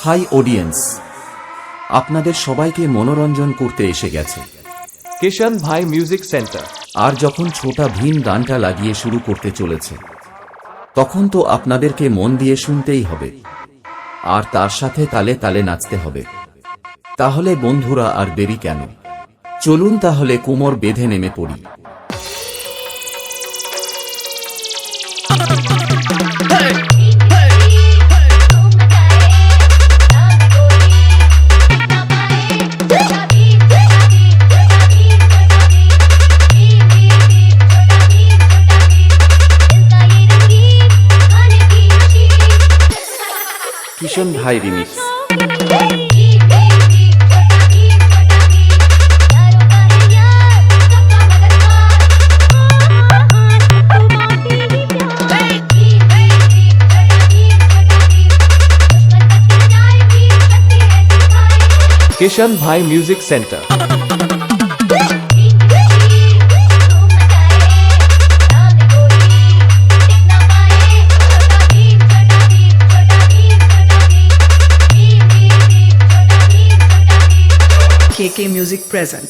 High audience, আপনাদের সবাইকে মনোরঞ্জন করতে এসে গেছে কিষণ ভাই মিউজিক সেন্টার। আর যখন ছোটা ভীম গানটা লাগিয়ে শুরু করতে চলেছে তখন তো আপনাদেরকে মন দিয়ে শুনতেই হবে আর তার সাথে তালে তালে নাচতে হবে। তাহলে বন্ধুরা আর দেরি কেন, চলুন তাহলে কোমর বেঁধে নেমে পড়ি। কিষণ ভাই রিমিক্স। কিষণ ভাই music centre. KK Music present.